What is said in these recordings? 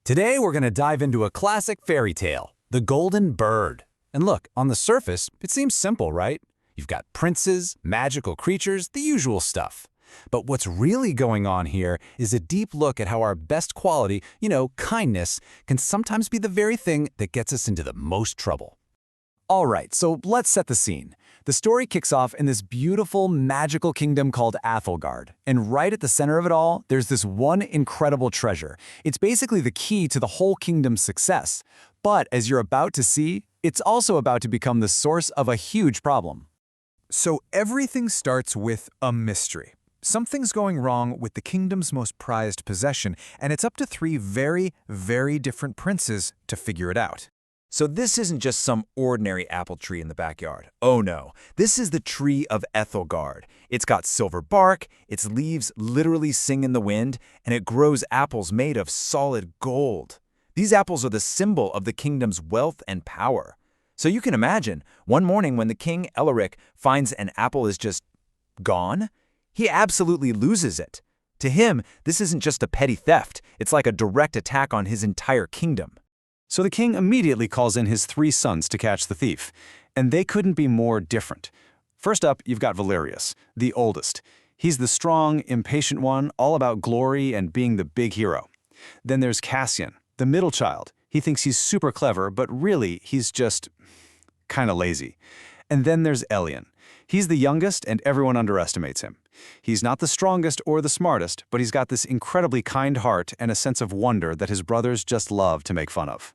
Today we're going to dive into a classic fairy tale, the Golden Bird. And look, on the surface, it seems simple, right? You've got princes, magical creatures, the usual stuff. But what's really going on here is a deep look at how our best quality, kindness, can sometimes be the very thing that gets us into the most trouble. All right, so let's set the scene. The story kicks off in this beautiful, magical kingdom called Athelgard. And right at the center of it all, there's this one incredible treasure. It's basically the key to the whole kingdom's success. But as you're about to see, it's also about to become the source of a huge problem. So everything starts with a mystery. Something's going wrong with the kingdom's most prized possession, and it's up to three very, very different princes to figure it out. So this isn't just some ordinary apple tree in the backyard. Oh no, this is the tree of Ethelgard. It's got silver bark, its leaves literally sing in the wind, and it grows apples made of solid gold. These apples are the symbol of the kingdom's wealth and power. So you can imagine, one morning when the king, Elric, finds an apple is just gone, he absolutely loses it. To him, this isn't just a petty theft, it's like a direct attack on his entire kingdom. So the king immediately calls in his 3 sons to catch the thief, and they couldn't be more different. First up, you've got Valerius, the oldest. He's the strong, impatient one, all about glory and being the big hero. Then there's Cassian, the middle child. He thinks he's super clever, but really, he's just kind of lazy. And then there's Elien. He's the youngest, and everyone underestimates him. He's not the strongest or the smartest, but he's got this incredibly kind heart and a sense of wonder that his brothers just love to make fun of.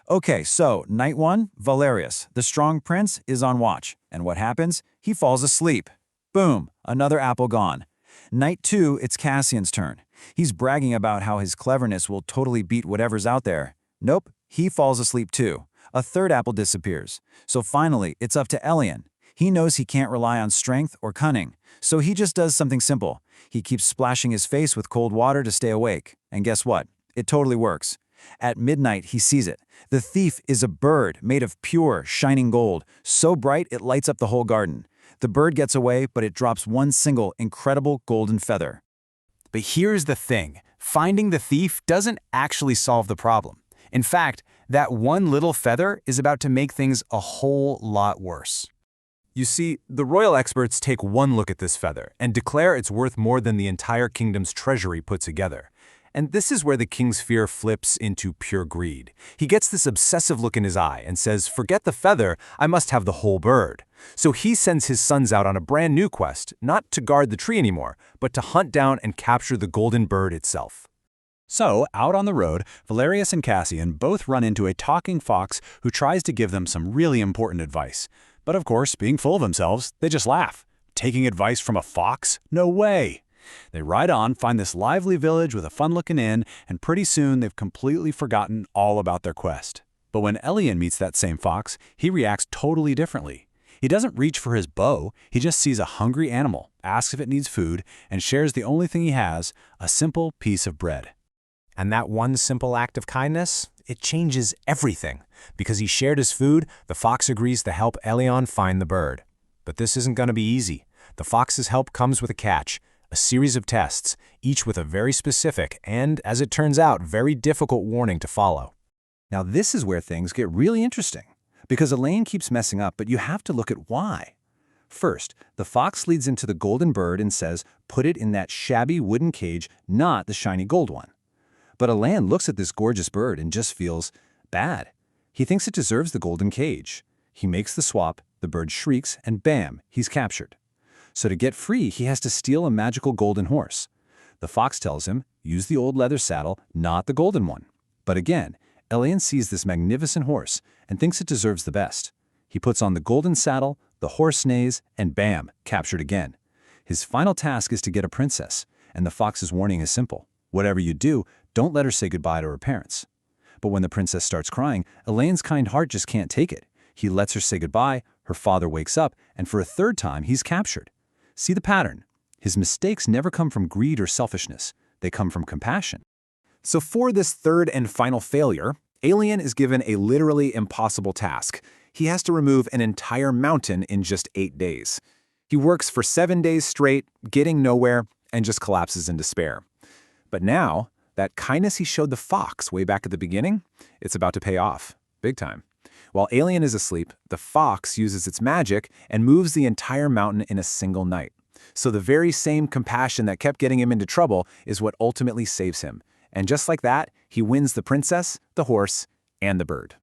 Okay, so night 1, Valerius, the strong prince, is on watch. And what happens? He falls asleep. Boom, another apple gone. Night 2, it's Cassian's turn. He's bragging about how his cleverness will totally beat whatever's out there. Nope, he falls asleep too. A third apple disappears. So finally, it's up to Elien. He knows he can't rely on strength or cunning, so he just does something simple. He keeps splashing his face with cold water to stay awake. And guess what? It totally works. At midnight, he sees it. The thief is a bird made of pure, shining gold, so bright it lights up the whole garden. The bird gets away, but it drops one single, incredible golden feather. But here's the thing. Finding the thief doesn't actually solve the problem. In fact, that one little feather is about to make things a whole lot worse. You see, the royal experts take one look at this feather and declare it's worth more than the entire kingdom's treasury put together. And this is where the king's fear flips into pure greed. He gets this obsessive look in his eye and says, "Forget the feather, I must have the whole bird." So he sends his sons out on a brand new quest, not to guard the tree anymore, but to hunt down and capture the golden bird itself. So, out on the road, Valerius and Cassian both run into a talking fox who tries to give them some really important advice. But of course, being full of themselves, they just laugh. Taking advice from a fox? No way! They ride on, find this lively village with a fun-looking inn, and pretty soon they've completely forgotten all about their quest. But when Elien meets that same fox, he reacts totally differently. He doesn't reach for his bow, he just sees a hungry animal, asks if it needs food, and shares the only thing he has, a simple piece of bread. And that one simple act of kindness, it changes everything. Because he shared his food, the fox agrees to help Elien find the bird. But this isn't going to be easy. The fox's help comes with a catch, a series of tests, each with a very specific and, as it turns out, very difficult warning to follow. Now this is where things get really interesting. Because Elaine keeps messing up, but you have to look at why. First, the fox leads into the golden bird and says, put it in that shabby wooden cage, not the shiny gold one. But Elaine looks at this gorgeous bird and just feels bad. He thinks it deserves the golden cage. He makes the swap, the bird shrieks, and bam, he's captured. So to get free, he has to steal a magical golden horse. The fox tells him, use the old leather saddle, not the golden one. But again, Elien sees this magnificent horse and thinks it deserves the best. He puts on the golden saddle, the horse neighs, and bam, captured again. His final task is to get a princess, and the fox's warning is simple. Whatever you do, don't let her say goodbye to her parents. But when the princess starts crying, Elaine's kind heart just can't take it. He lets her say goodbye, her father wakes up, and for a third time, he's captured. See the pattern. His mistakes never come from greed or selfishness. They come from compassion. So for this third and final failure, Elien is given a literally impossible task. He has to remove an entire mountain in just 8 days. He works for 7 days straight, getting nowhere, and just collapses in despair. But now, that kindness he showed the fox way back at the beginning, it's about to pay off, big time. While Alien is asleep, the fox uses its magic and moves the entire mountain in a single night. So the very same compassion that kept getting him into trouble is what ultimately saves him. And just like that, he wins the princess, the horse, and the bird.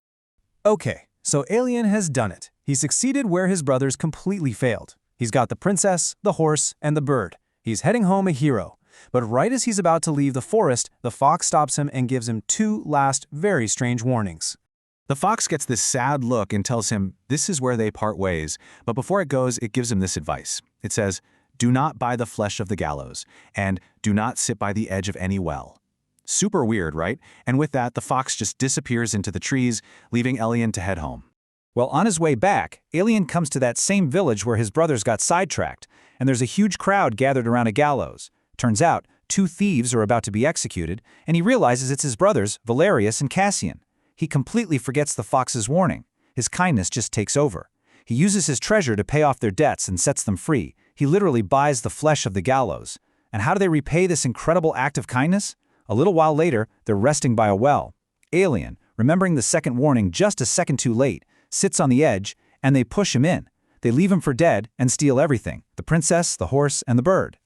Okay, so Alien has done it. He succeeded where his brothers completely failed. He's got the princess, the horse, and the bird. He's heading home a hero. But right as he's about to leave the forest, the fox stops him and gives him two last very strange warnings. The fox gets this sad look and tells him this is where they part ways, but before it goes, it gives him this advice. It says, "Do not buy the flesh of the gallows, and do not sit by the edge of any well." Super weird, right? And with that, the fox just disappears into the trees, leaving Alien to head home. Well, on his way back, Alien comes to that same village where his brothers got sidetracked, and there's a huge crowd gathered around a gallows. Turns out, two thieves are about to be executed, and he realizes it's his brothers, Valerius and Cassian. He completely forgets the fox's warning. His kindness just takes over. He uses his treasure to pay off their debts and sets them free. He literally buys the flesh of the gallows. And how do they repay this incredible act of kindness? A little while later, they're resting by a well. Alien, remembering the second warning just a second too late, sits on the edge, and they push him in. They leave him for dead and steal everything, the princess, the horse, and the bird.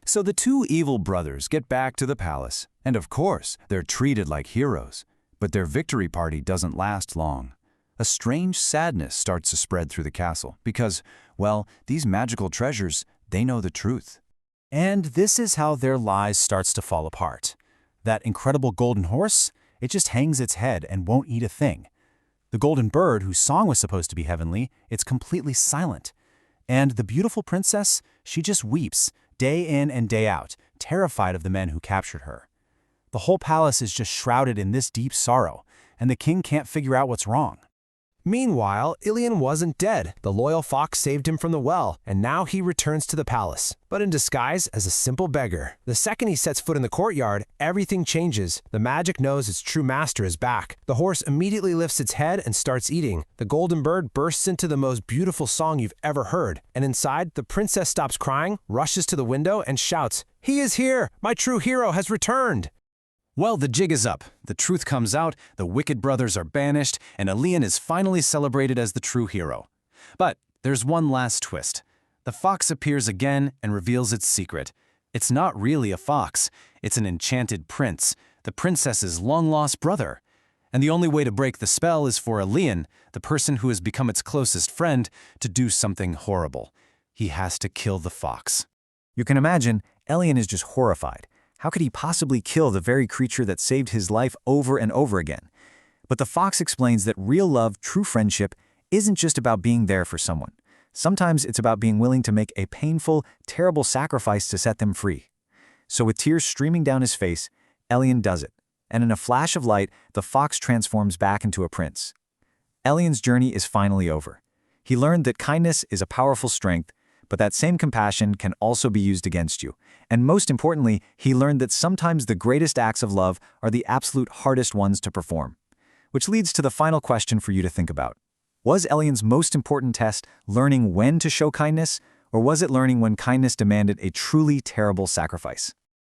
So the two evil brothers get back to the palace, and of course, they're treated like heroes. But their victory party doesn't last long. A strange sadness starts to spread through the castle because, well, these magical treasures, they know the truth. And this is how their lies starts to fall apart. That incredible golden horse, it just hangs its head and won't eat a thing. The golden bird, whose song was supposed to be heavenly, it's completely silent. And the beautiful princess, she just weeps, day in and day out, terrified of the men who captured her. The whole palace is just shrouded in this deep sorrow, and the king can't figure out what's wrong. Meanwhile, Ilian wasn't dead. The loyal fox saved him from the well, and now he returns to the palace, but in disguise as a simple beggar. The second he sets foot in the courtyard, everything changes. The magic knows its true master is back. The horse immediately lifts its head and starts eating. The golden bird bursts into the most beautiful song you've ever heard, and inside, the princess stops crying, rushes to the window, and shouts, "He is here! My true hero has returned!" Well, the jig is up. The truth comes out, the wicked brothers are banished, and Ilian is finally celebrated as the true hero. But there's one last twist. The fox appears again and reveals its secret. It's not really a fox. It's an enchanted prince, the princess's long-lost brother. And the only way to break the spell is for Ilian, the person who has become its closest friend, to do something horrible. He has to kill the fox. You can imagine, Ilian is just horrified. How could he possibly kill the very creature that saved his life over and over again? But the fox explains that real love, true friendship, isn't just about being there for someone. Sometimes it's about being willing to make a painful, terrible sacrifice to set them free. So with tears streaming down his face, Ilian does it. And in a flash of light, the fox transforms back into a prince. Ilian's journey is finally over. He learned that kindness is a powerful strength, but that same compassion can also be used against you. And most importantly, he learned that sometimes the greatest acts of love are the absolute hardest ones to perform. Which leads to the final question for you to think about. Was Ilian's most important test learning when to show kindness, or was it learning when kindness demanded a truly terrible sacrifice?